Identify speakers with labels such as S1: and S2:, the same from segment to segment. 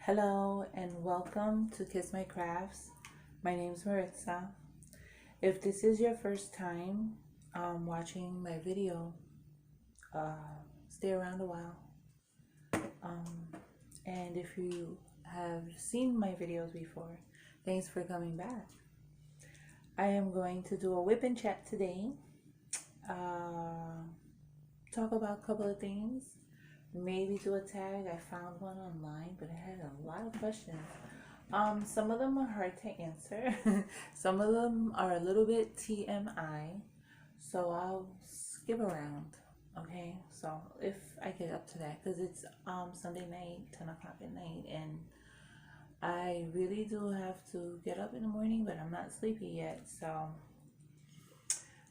S1: Hello and welcome to Kiss My Crafts. My name's Maritza. If this is your first time watching my video, stay around a while. Um, and if you have seen my videos before, thanks for coming back. I am going to do a whip and chat today. Talk about a couple of things. Maybe do a tag. I found one online, but it had a lot of questions. Some of them are hard to answer. Some of them are a little bit TMI. So I'll skip around. Okay, so if I get up to that, because it's Sunday night, 10 o'clock at night, and I really do have to get up in the morning, but I'm not sleepy yet. So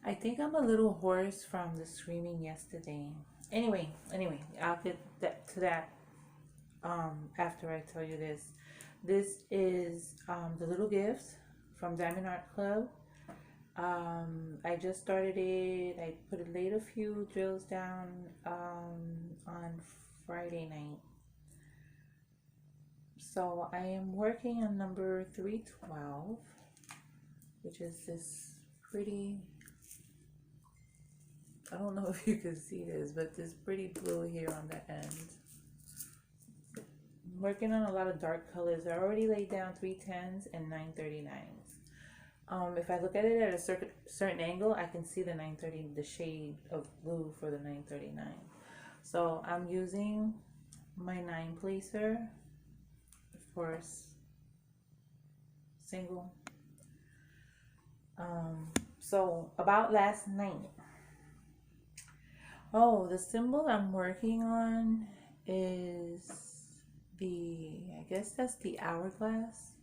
S1: I think I'm a little hoarse from the screaming yesterday. Anyway, I'll get to that after I tell you this. This is the little gift from Diamond Art Club. I just started it. I laid a few drills down on Friday night. So I am working on number 312, which is this pretty, I don't know if you can see this, but this pretty blue here on the end. I'm working on a lot of dark colors. I already laid down 310s and 939s. If I look at it at a certain angle, I can see the 930, the shade of blue for the 939. So I'm using my 9 placer, of course, single. So about last night. Oh, the symbol I'm working on is I guess that's the hourglass.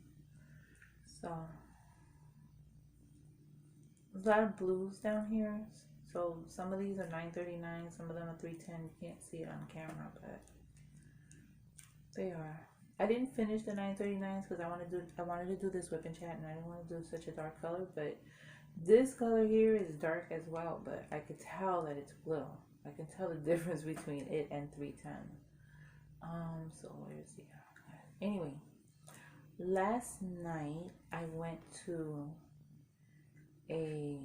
S1: So there's a lot of blues down here. So some of these are 939, some of them are 310. You can't see it on camera, but they are. I didn't finish the 939s because I wanted to do this whip and chat, and I didn't want to do such a dark color, but this color here is dark as well, but I could tell that it's blue. I can tell the difference between it and 310. So where's the hourglass? Anyway, last night I went to a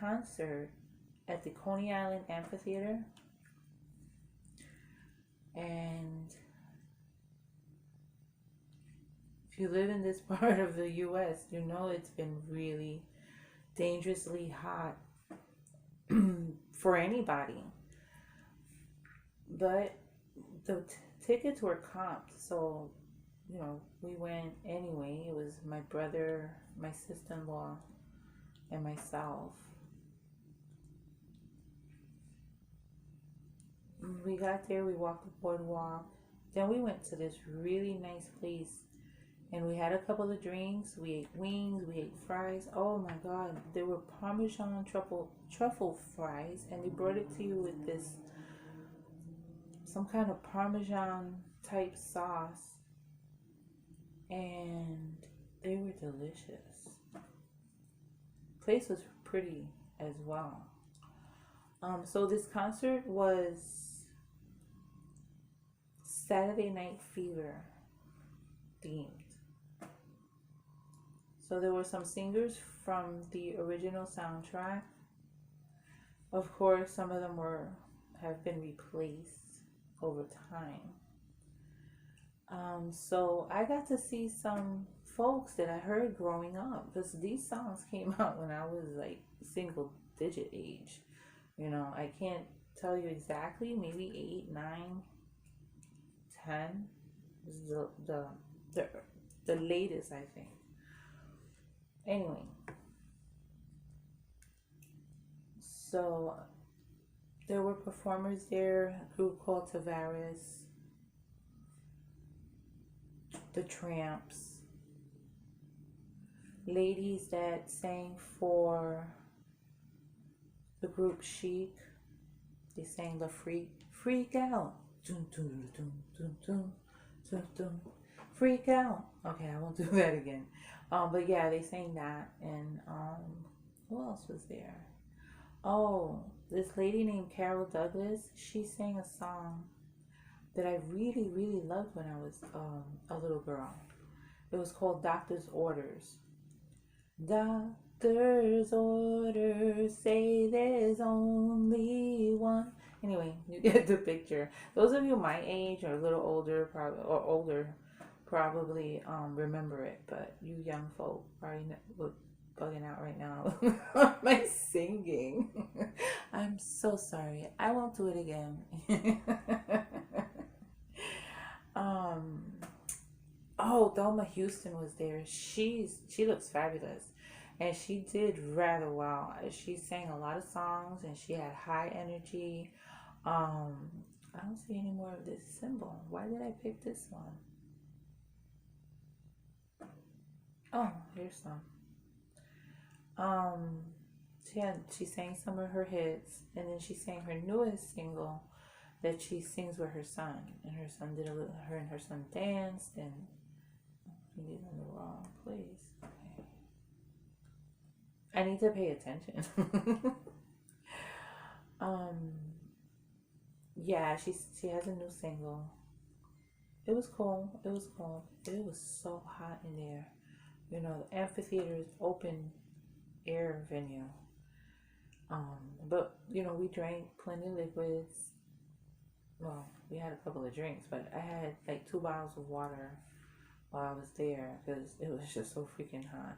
S1: concert at the Coney Island Amphitheater, and if you live in this part of the US, you know it's been really dangerously hot for anybody. But the tickets were comped, so we went anyway. It was my brother, my sister-in-law, and myself. We got there, we walked the boardwalk, then we went to this really nice place, and we had a couple of drinks. We ate wings, we ate fries. Oh my god, they were Parmesan truffle fries, and they brought it to you with this some kind of Parmesan type sauce, and they were delicious. Place was pretty as well. So this concert was Saturday Night Fever themed. So there were some singers from the original soundtrack. Of course, some of them have been replaced over time. So I got to see some folks that I heard growing up, because these songs came out when I was like single digit age. I can't tell you exactly, maybe 8, 9, 10. This is the latest, I think. Anyway, so there were performers there, a group called Tavares, the Tramps, ladies that sang for the group Chic. They sang the Freak Out. Dun, dun, dun, dun, dun, dun, dun. Freak Out. Okay, I won't do that again. But yeah, they sang that, and who else was there? Oh, this lady named Carol Douglas. She sang a song that I really, really loved when I was a little girl. It was called Doctor's Orders. Doctor's orders say there's only one. Anyway, you get the picture. Those of you my age or a little older, probably or older, probably remember it. But you young folk probably look bugging out right now. My singing. I'm so sorry. I won't do it again. um. Oh, Thelma Houston was there. She looks fabulous, and she did rather well. She sang a lot of songs, and she had high energy. Um, I don't see any more of this symbol. Why did I pick this one? Oh, here's some. Um, she sang some of her hits, and then she sang her newest single that she sings with her son, and her son did a little. Her and her son danced, and he's in the wrong place. Okay. I need to pay attention. um, yeah, she has a new single. It was cool. It was cool. It was so hot in there. You know, the amphitheater is open air venue. But you know, we drank plenty of liquids. Well, we had a couple of drinks, but I had like 2 bottles of water while I was there because it was just so freaking hot.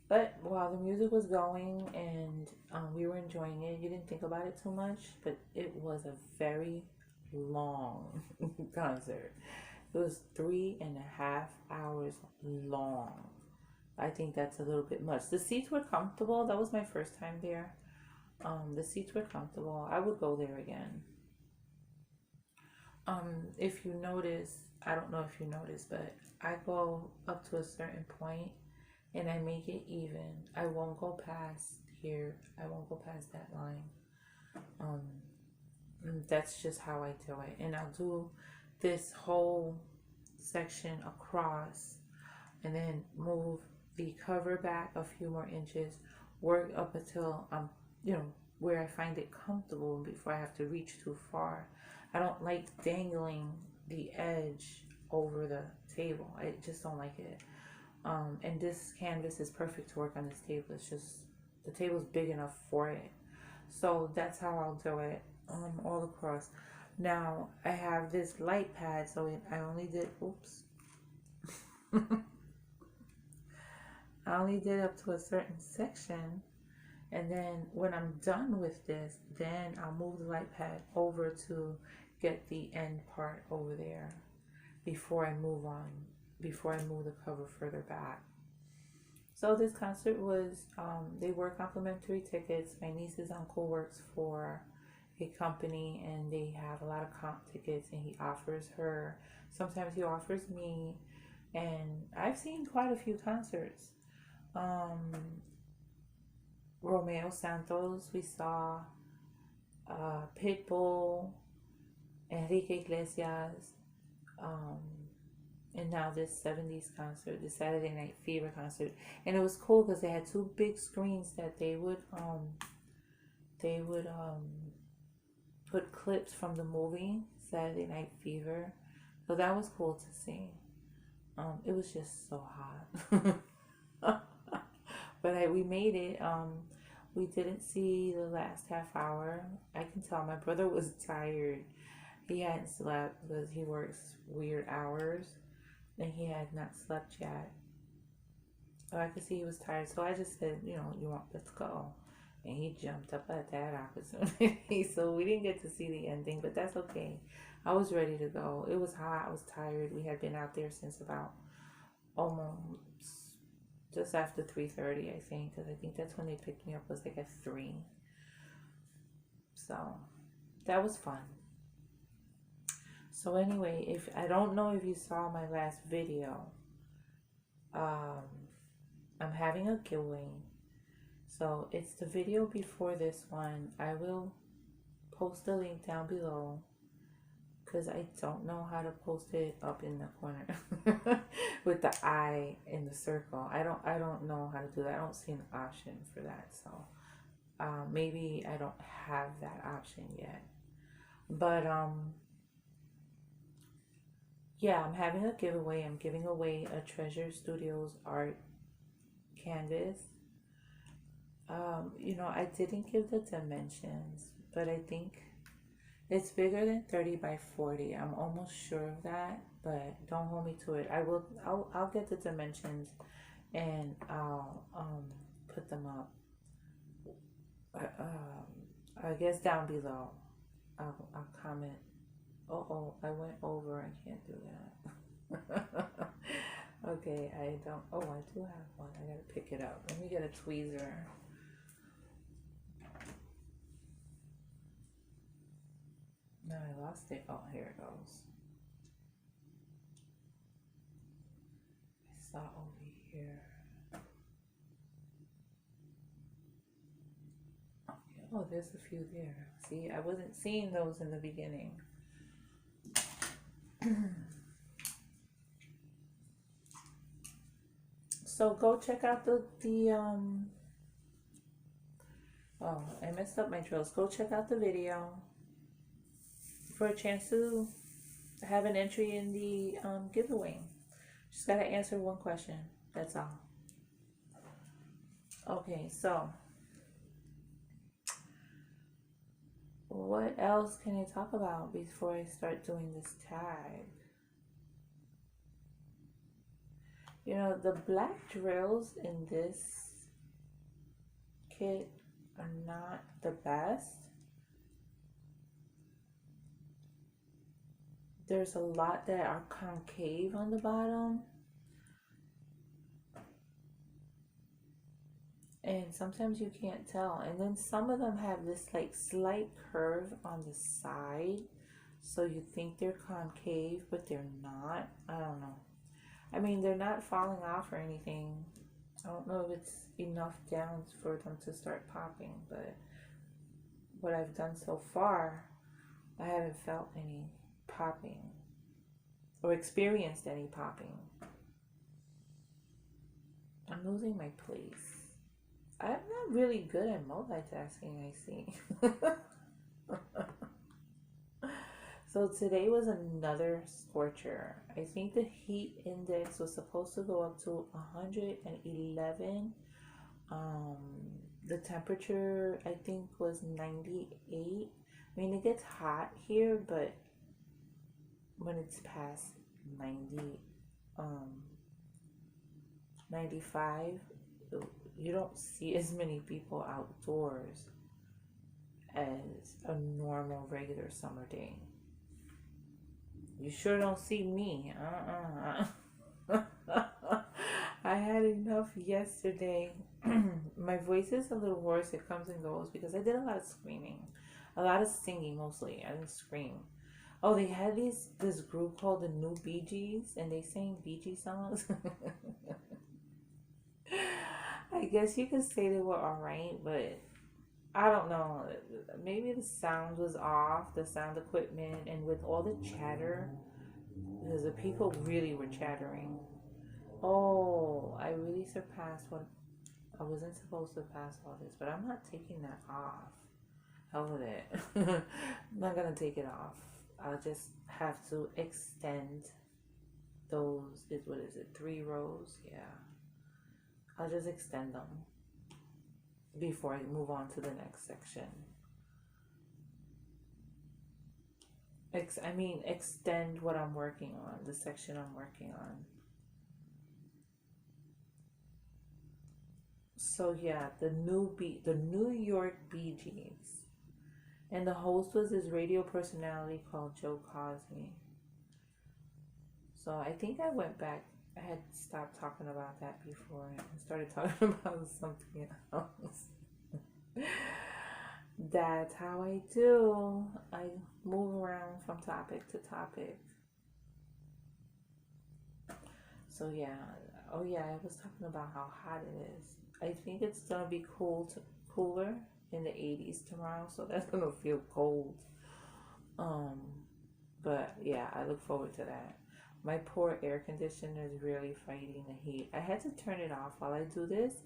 S1: But while the music was going and we were enjoying it, you didn't think about it too much, but it was a very long concert. It was 3.5 hours long. I think that's a little bit much. The seats were comfortable. That was my first time there. The seats were comfortable. I would go there again. If you notice, I don't know if you notice, but I go up to a certain point and I make it even. I won't go past here. I won't go past that line. Um, that's just how I do it. And I'll do this whole section across and then move the cover back a few more inches, work up until I'm, where I find it comfortable before I have to reach too far. I don't like dangling the edge over the table. I just don't like it. And this canvas is perfect to work on this table. It's just, the table's big enough for it. So that's how I'll do it all across. Now I have this light pad, so I only did, oops. I only did up to a certain section. And then when I'm done with this, then I'll move the light pad over to get the end part over there before I move on, before I move the cover further back. So this concert was, they were complimentary tickets. My niece's uncle works for a company and they have a lot of comp tickets and he offers her, sometimes he offers me, and I've seen quite a few concerts. Um, Romeo Santos, we saw Pitbull, Enrique Iglesias, um, and now this 70s concert, the Saturday Night Fever concert. And it was cool because they had two big screens that they would put clips from the movie Saturday Night Fever. So that was cool to see. It was just so hot. But we made it. We didn't see the last half hour. I can tell my brother was tired. He hadn't slept because he works weird hours and he had not slept yet. So I could see he was tired. So I just said, let's go. And he jumped up at that opportunity. So we didn't get to see the ending, but that's okay. I was ready to go. It was hot. I was tired. We had been out there since about almost just after 3:30, I think, because I think that's when they picked me up, was like at 3. So that was fun. So anyway, if I don't know if you saw my last video, um, I'm having a giveaway. So it's the video before this one. I will post the link down below because I don't know how to post it up in the corner with the eye in the circle. I don't know how to do that. I don't see an option for that. So maybe I don't have that option yet. But Yeah, I'm having a giveaway. I'm giving away a Treasure Studios art canvas. I didn't give the dimensions, but I think it's bigger than 30 by 40. I'm almost sure of that, but don't hold me to it. I'll get the dimensions and I'll put them up. I guess down below. I'll comment. Oh, I went over. I can't do that. Okay, I don't. Oh, I do have one. I gotta pick it up. Let me get a tweezer. No, I lost it. Oh, here it goes. I saw over here. Okay. Oh, there's a few there. See, I wasn't seeing those in the beginning. So go check out the. Oh, I messed up my drills. Go check out the video for a chance to have an entry in the giveaway. Just gotta answer one question. That's all. Okay, so what else can I talk about before I start doing this tag? The black drills in this kit are not the best. There's a lot that are concave on the bottom. And sometimes you can't tell. And then some of them have this like slight curve on the side. So you think they're concave, but they're not. I don't know. I mean, they're not falling off or anything. I don't know if it's enough downs for them to start popping, but what I've done so far, I haven't felt any popping or experienced any popping. I'm losing my place. I'm not really good at multitasking, I see. So today was another scorcher. I think the heat index was supposed to go up to 111. Um, the temperature I think was 98. I mean, it gets hot here, but when it's past 90, 95, you don't see as many people outdoors as a normal regular summer day. You sure don't see me. I had enough yesterday. My voice is a little hoarse. It comes and goes because I did a lot of screaming, a lot of singing mostly. I didn't scream. Oh, they had this group called the New Bee Gees, and they sang Bee Gees songs. I guess you could say they were alright, but I don't know. Maybe the sound was off, the sound equipment, and with all the chatter, because the people really were chattering. Oh, I really surpassed what I wasn't supposed to pass all this, but I'm not taking that off. Hell with it. I'm not gonna take it off. I'll just have to extend those. What is it? 3 rows? Yeah. I'll just extend them before I move on to the next section. Extend what I'm working on, the section I'm working on. So yeah, the New York Bee Gees, and the host was this radio personality called Joe Cosby. So I think I went back. I had stopped talking about that before and started talking about something else. That's how I do. I move around from topic to topic. So yeah. Oh yeah, I was talking about how hot it is. I think it's gonna be cooler in the 80s tomorrow, so that's gonna feel cold. Um, but yeah, I look forward to that. My poor air conditioner is really fighting the heat. I had to turn it off while I do this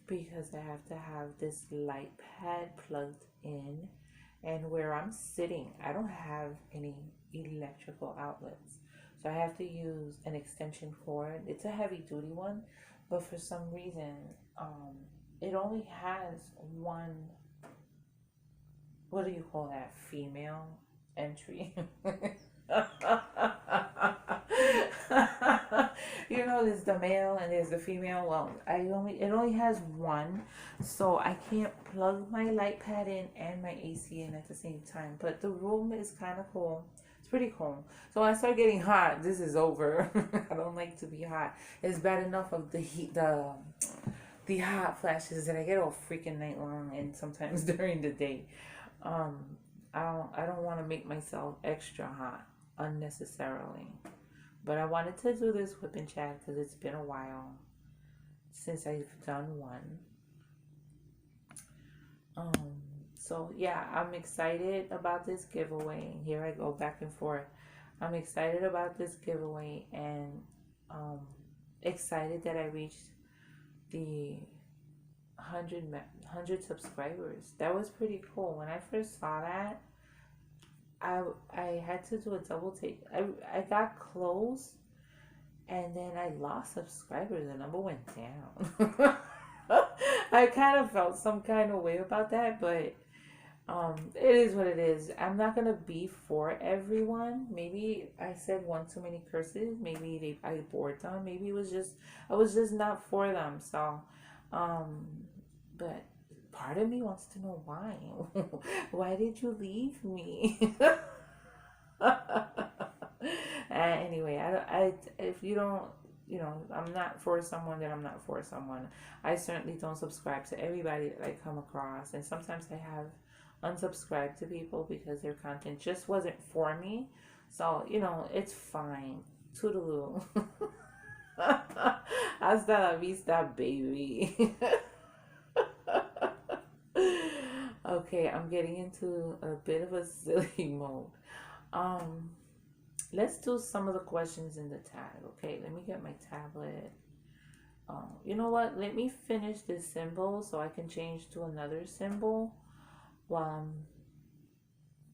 S1: because I have to have this light pad plugged in, and where I'm sitting, I don't have any electrical outlets. So I have to use an extension cord. It's a heavy duty one, but for some reason, um, it only has one, what do you call that? Female entry. You know, there's the male and there's the female. Well, it only has one, so I can't plug my light pad in and my AC in at the same time. But the room is kind of cool. It's pretty cool. So when I start getting hot, this is over. I don't like to be hot. It's bad enough of the heat, the hot flashes that I get all freaking night long and sometimes during the day. Um, I don't want to make myself extra hot unnecessarily. But I wanted to do this whip and chat because it's been a while since I've done one. Um, so yeah, I'm excited about this giveaway. Here I go back and forth. I'm excited about this giveaway and um, excited that I reached the 100 subscribers. That was pretty cool. When I first saw that, I had to do a double take. I got close and then I lost subscribers. The number went down. I kind of felt some kind of way about that, but it is what it is. I'm not gonna be for everyone. Maybe I said one too many curses. Maybe I bored them. Maybe it was just I was just not for them. So, um, but part of me wants to know why. Why did you leave me? Anyway, if you don't, I'm not for someone, then I'm not for someone. I certainly don't subscribe to everybody that I come across, and sometimes I have unsubscribed to people because their content just wasn't for me. So, it's fine. Toodaloo. Hasta la vista, baby. Okay, I'm getting into a bit of a silly mode. Um, let's do some of the questions in the tag. Okay, let me get my tablet. You know what? Let me finish this symbol so I can change to another symbol. Um,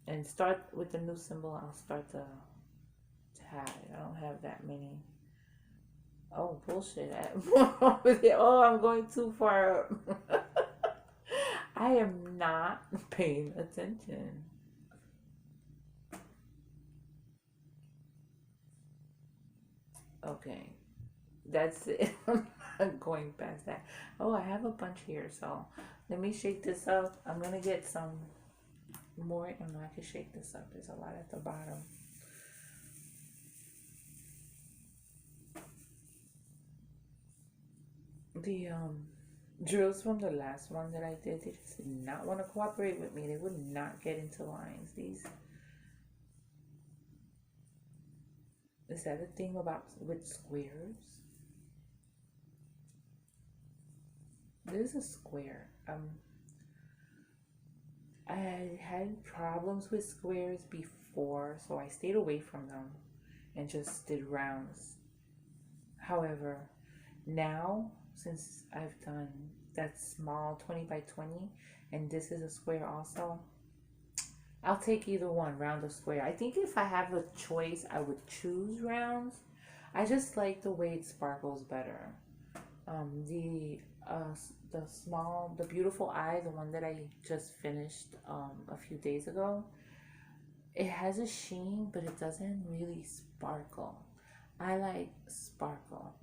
S1: and start with the new symbol. I'll start the tag. I don't have that many. Oh, bullshit. Oh, I'm going too far up. I am not paying attention. Okay, that's it. I'm going past that. Oh, I have a bunch here, so let me shake this up. I'm gonna get some more, and I can shake this up. There's a lot at the bottom. The drills from the last one that I did, they just did not want to cooperate with me. They would not get into lines. These is that a thing about with squares? This is a square. I had problems with squares before, so I stayed away from them and just did rounds. However, now since I've done that small 20 by 20 and this is a square also, I'll take either one, round or square. I think if I have a choice, I would choose rounds. I just like the way it sparkles better. The beautiful eye, the one that I just finished a few days ago, it has a sheen, but it doesn't really sparkle. I like sparkle.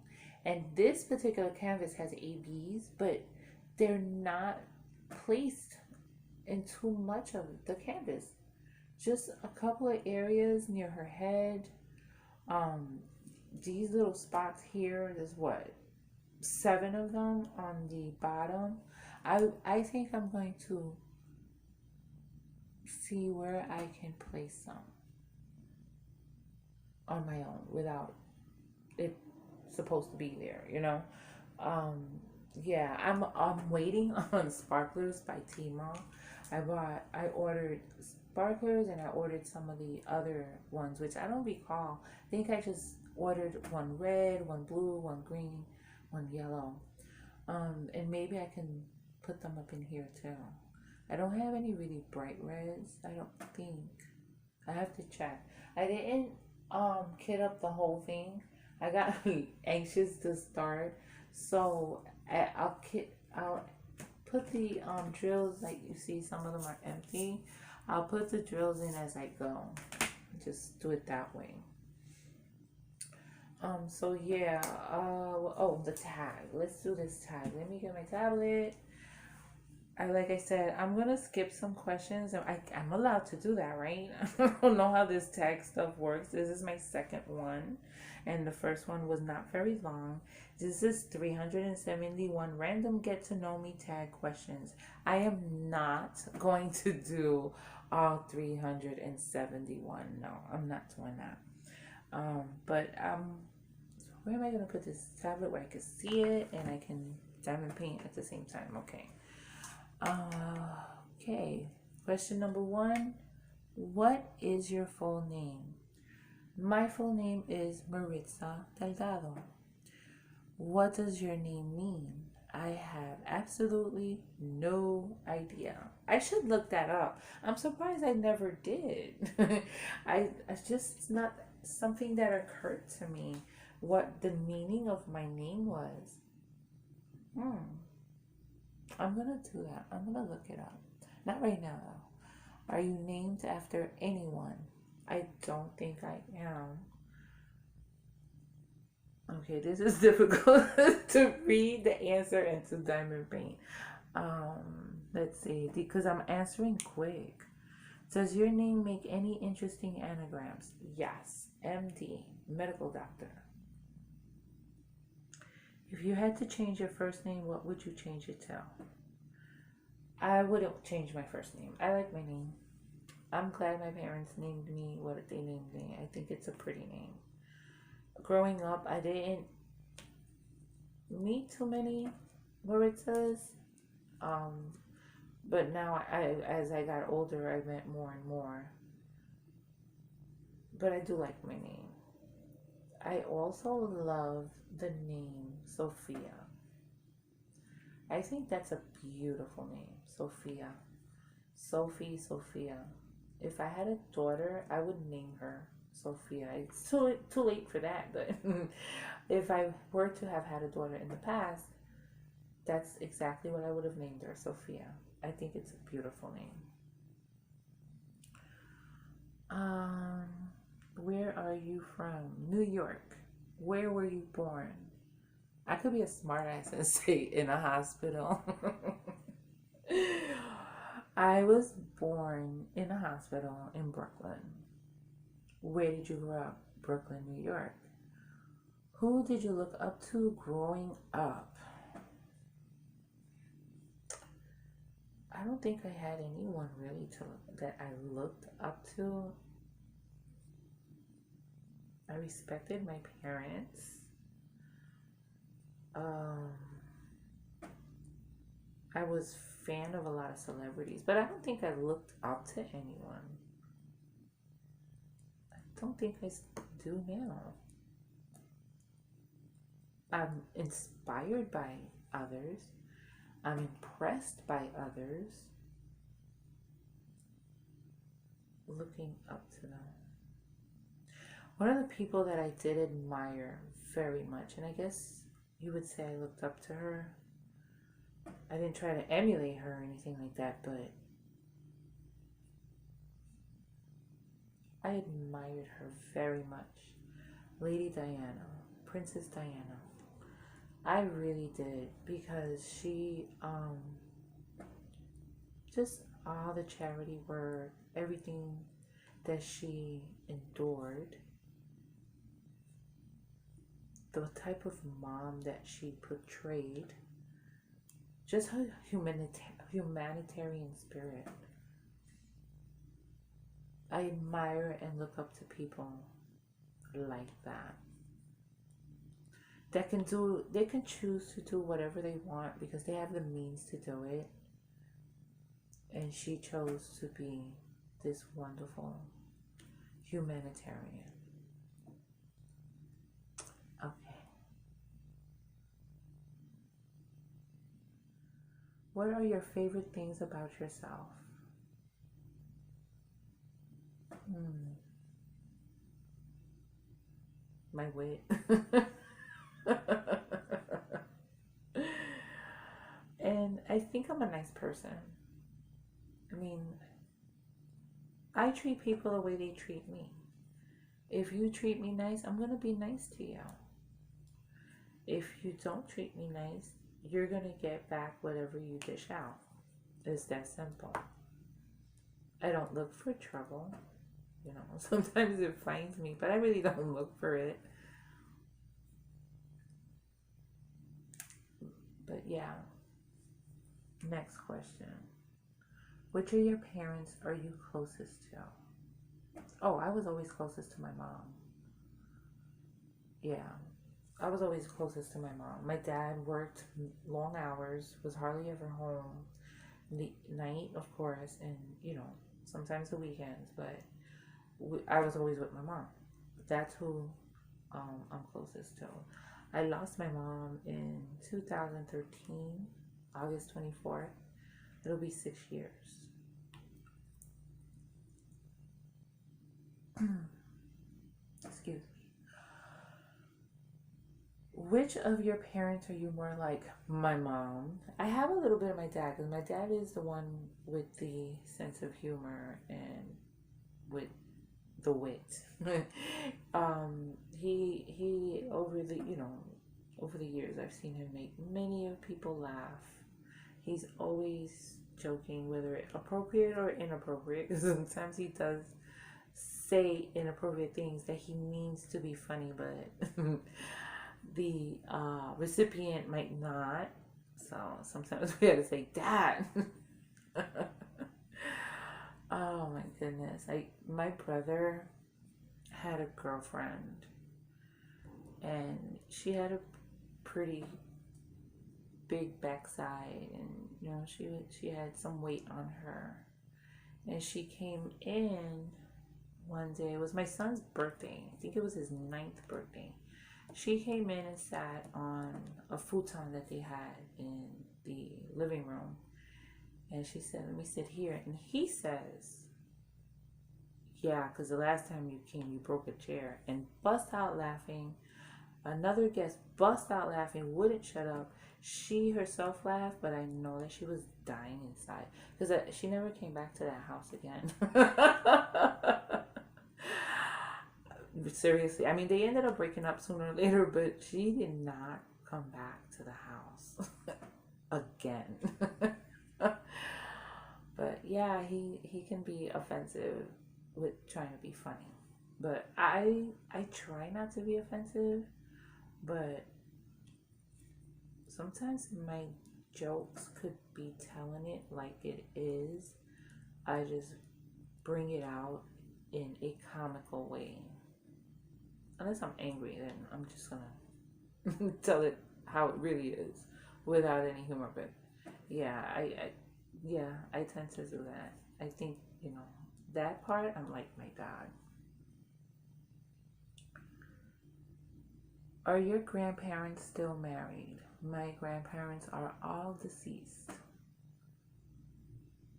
S1: And this particular canvas has ABs, but they're not placed in too much of the canvas. Just a couple of areas near her head. Um, these little spots here, there's what, 7 of them on the bottom. I think I'm going to see where I can place some on my own without it supposed to be there, Um, yeah, I'm waiting on sparklers by Tmall. I ordered sparklers and I ordered some of the other ones, which I don't recall. I think I just ordered one red, one blue, one green, one yellow. And maybe I can put them up in here too. I don't have any really bright reds, I don't think. I have to check. I didn't kit up the whole thing. I got anxious to start, so I'll put the drills, like you see some of them are empty. I'll put the drills in as I go. Just do it that way. So yeah, oh, the tag. Let's do this tag. Let me get my tablet. Like I said, I'm gonna skip some questions. I'm allowed to do that, right? I don't know how this tag stuff works. This is my second one, and the first one was not very long. This is 371 random get to know me tag questions. I am not going to do all 371. No, I'm not doing that. But where am I gonna put this tablet where I can see it and I can diamond paint at the same time? Okay. Okay, question number one. What is your full name? My full name is Maritza Delgado. What does your name mean? I have absolutely no idea. I should look that up. I'm surprised I never did. It's just not something that occurred to me what the meaning of my name was. Hmm. I'm gonna do that. I'm gonna look it up. Not right now, though. Are you named after anyone? I don't think I am. Okay, this is difficult to read the answer into diamond paint. Let's see, because I'm answering quick. Does your name make any interesting anagrams? Yes. MD, medical doctor. If you had to change your first name, what would you change it to? I wouldn't change my first name. I like my name. I'm glad my parents named me what they named me. I think it's a pretty name. Growing up, I didn't meet too many Maritzas. Um, but now, as I got older, I met more and more. But I do like my name. I also love the name Sophia. I think that's a beautiful name, Sophia. Sophia. If I had a daughter, I would name her Sophia. It's too late for that, but if I were to have had a daughter in the past, that's exactly what I would have named her, Sophia. I think it's a beautiful name. Um, where are you from? New York. Where were you born? I could be a smartass and say in a hospital. I was born in a hospital in Brooklyn. Where did you grow up? Brooklyn, New York. Who did you look up to growing up? I don't think I had anyone really that I looked up to. I respected my parents. Um, I was fan of a lot of celebrities, but I don't think I looked up to anyone. I don't think I do now. I'm inspired by others. I'm impressed by others. Looking up to them. One of the people that I did admire very much, and I guess you would say I looked up to her. I didn't try to emulate her or anything like that, but I admired her very much. Lady Diana, Princess Diana. I really did, because she just all the charity work, everything that she endured, the type of mom that she portrayed, just her humanitarian spirit. I admire and look up to people like that. They can choose to do whatever they want because they have the means to do it. And she chose to be this wonderful humanitarian. Okay. What are your favorite things about yourself? Hmm. my wit. And I think I'm a nice person. I mean, I treat people the way they treat me. If you treat me nice, I'm going to be nice to you. If you don't treat me nice, you're going to get back whatever you dish out. It's that simple. I don't look for trouble. You know, sometimes it finds me, but I really don't look for it. But yeah, next question. Which of your parents are you closest to? Oh, I was always closest to my mom. Yeah, I was always closest to my mom. My dad worked long hours, was hardly ever home. The night, of course, and sometimes the weekends. But I was always with my mom. That's who I'm closest to. I lost my mom in 2013, August 24th. It'll be 6 years. Excuse me. Which of your parents are you more like? My mom. I have a little bit of my dad because my dad is the one with the sense of humor and with the wit. He over the years I've seen him make many of people laugh. He's always joking, whether appropriate or inappropriate. Because sometimes he does say inappropriate things that he means to be funny, but the recipient might not. So sometimes we had to say, "Dad." Oh my goodness! My brother had a girlfriend, and she had a pretty big backside, and she had some weight on her, and she came in one day. It was my son's birthday. I think it was his 9th birthday. She came in and sat on a futon that they had in the living room. And she said, "Let me sit here." And he says, "Yeah, because the last time you came, you broke a chair." And bust out laughing. Another guest bust out laughing, wouldn't shut up. She herself laughed, but I know that she was dying inside. Because she never came back to that house again. Seriously, I mean, they ended up breaking up sooner or later, but she did not come back to the house again. But yeah, he can be offensive with trying to be funny, but I try not to be offensive, but sometimes my jokes could be telling it like it is. I just bring it out in a comical way. Unless I'm angry, then I'm just gonna tell it how it really is without any humor. But yeah, I tend to do that. I think that part. I'm like my dad. Are your grandparents still married? My grandparents are all deceased.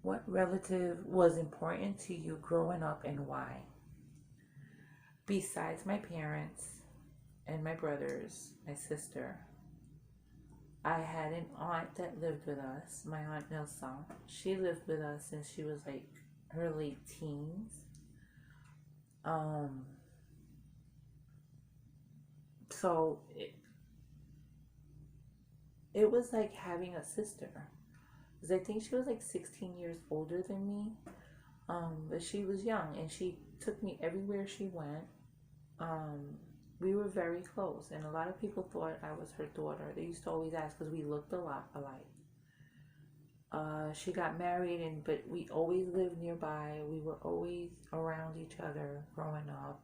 S1: What relative was important to you growing up and why? Besides my parents and my brothers, my sister, I had an aunt that lived with us, my aunt Nilsa. She lived with us since she was like her late teens. Um, so it was like having a sister. Because I think she was like 16 years older than me. But she was young and she took me everywhere she went. Um, we were very close, and a lot of people thought I was her daughter. They used to always ask because we looked a lot alike. She got married, but we always lived nearby. We were always around each other growing up.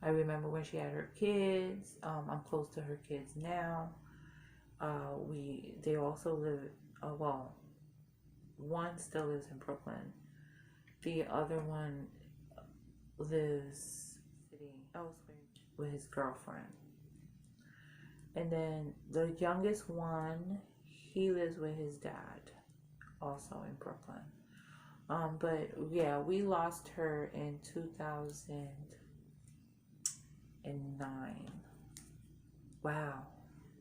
S1: I remember when she had her kids. I'm close to her kids now. They also live. Well, one still lives in Brooklyn. The other one lives elsewhere with his girlfriend. And then the youngest one, he lives with his dad, also in Brooklyn. But yeah, we lost her in 2000. Wow.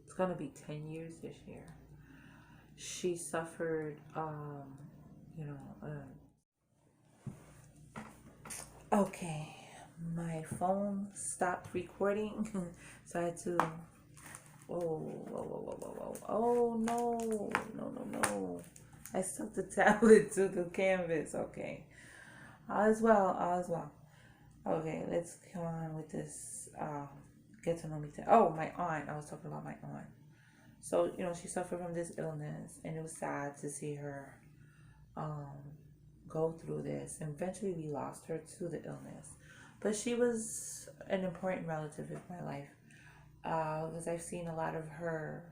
S1: It's going to be 10 years this year. She suffered, you know, okay. My phone stopped recording, so I had to. Oh, whoa, whoa, whoa, whoa, whoa. Oh, no. No, no, no. I stuck the tablet to the canvas. Okay. All is well. All is well. Okay, let's come on with this. Get to know me. Oh, my aunt. I was talking about my aunt. So, you know, she suffered from this illness, and it was sad to see her um, go through this. And eventually, we lost her to the illness. But she was an important relative in my life because I've seen a lot of her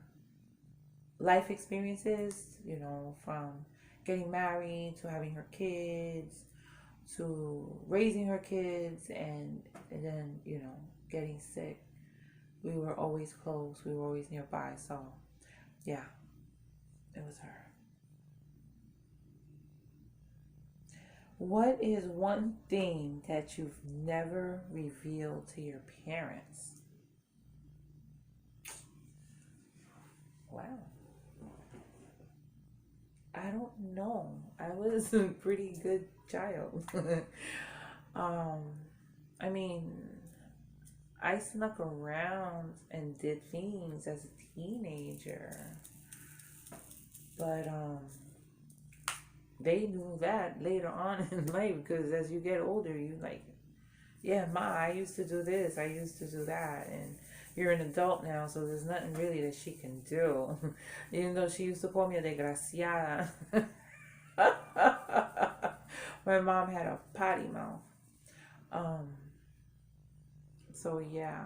S1: life experiences, you know, from getting married to having her kids to raising her kids and then, you know, getting sick. We were always close, we were always nearby. So, yeah, it was her. What is one thing that you've never revealed to your parents? Wow. I don't know. I was a pretty good child. um, I mean, I snuck around and did things as a teenager, but they knew that later on in life because as you get older, you like, yeah, ma, I used to do this, I used to do that, and you're an adult now, so there's nothing really that she can do. Even though she used to call me a desgraciada. My mom had a potty mouth. Um, so yeah,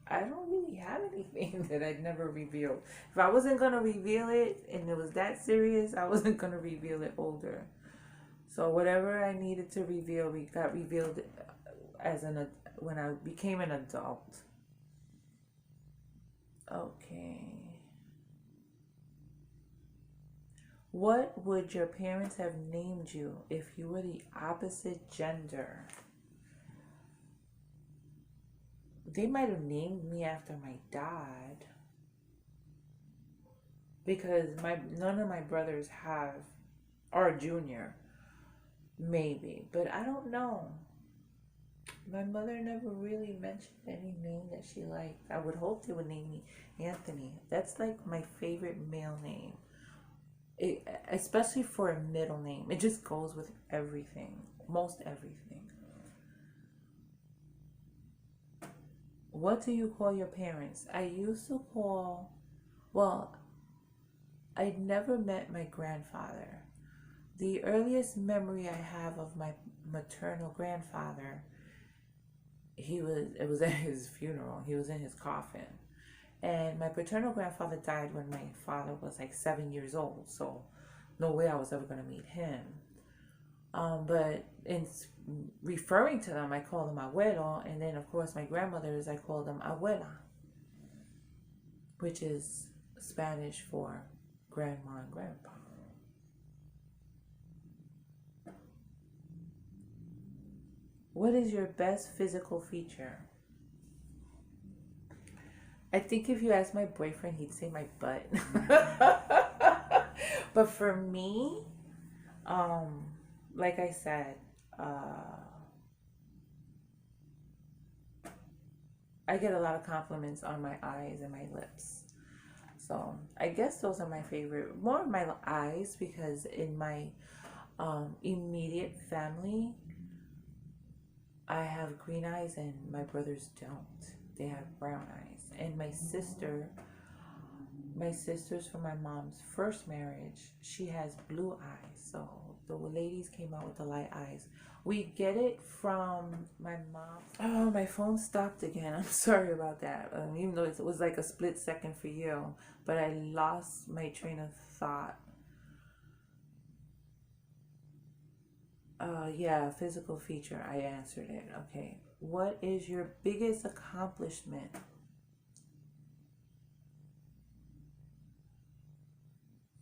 S1: I don't really have anything that I'd never revealed. If I wasn't gonna reveal it and it was that serious, I wasn't gonna reveal it older. So whatever I needed to reveal, we got revealed as when I became an adult. Okay. What would your parents have named you if you were the opposite gender? They might have named me after my dad because my none of my brothers have or junior maybe, but I don't know. My mother never really mentioned any name that she liked. I would hope they would name me Anthony. That's like my favorite male name. Especially for a middle name. It just goes with everything. Most everything. What do you call your parents? I used to call, well, I never met my grandfather. The earliest memory I have of my maternal grandfather, it was at his funeral. He was in his coffin. And my paternal grandfather died when my father was like 7 years old. So no way I was ever going to meet him. But in referring to them, I call them abuelo. And then, of course, my grandmothers, I call them abuela, which is Spanish for grandma and grandpa. What is your best physical feature? I think if you ask my boyfriend, he'd say my butt. But for me, um, like I said, I get a lot of compliments on my eyes and my lips. So I guess those are my favorite. More of my eyes because in my immediate family, I have green eyes and my brothers don't. They have brown eyes. And my sister's from my mom's first marriage, she has blue eyes. So the ladies came out with the light eyes. We get it from my mom. Oh, my phone stopped again. I'm sorry about that. Even though it was like a split second for you, but I lost my train of thought. Yeah, physical feature. I answered it. Okay. What is your biggest accomplishment?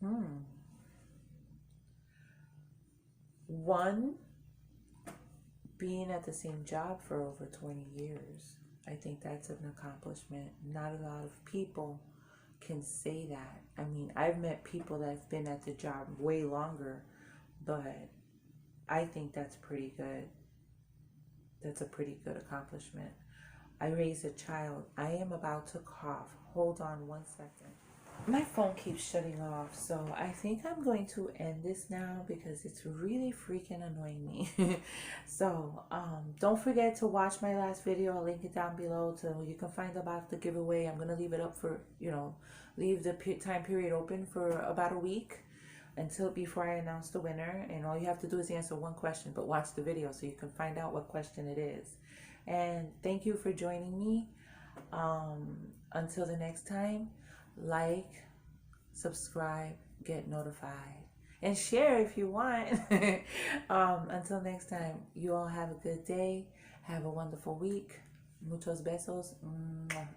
S1: Hmm. One, being at the same job for over 20 years. I think that's an accomplishment. Not a lot of people can say that. I mean, I've met people that have been at the job way longer, but I think that's pretty good. That's a pretty good accomplishment. I raised a child. I am about to cough. Hold on 1 second. My phone keeps shutting off, so I think I'm going to end this now because it's really freaking annoying me. So don't forget to watch my last video. I'll link it down below so you can find about the giveaway. I'm gonna leave it up for, leave the time period open for about a week until before I announce the winner. And all you have to do is answer one question, but watch the video so you can find out what question it is. And thank you for joining me. Until the next time, like, subscribe, get notified, and share if you want. Until next time, you all have a good day. Have a wonderful week. Muchos besos.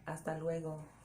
S1: Hasta luego.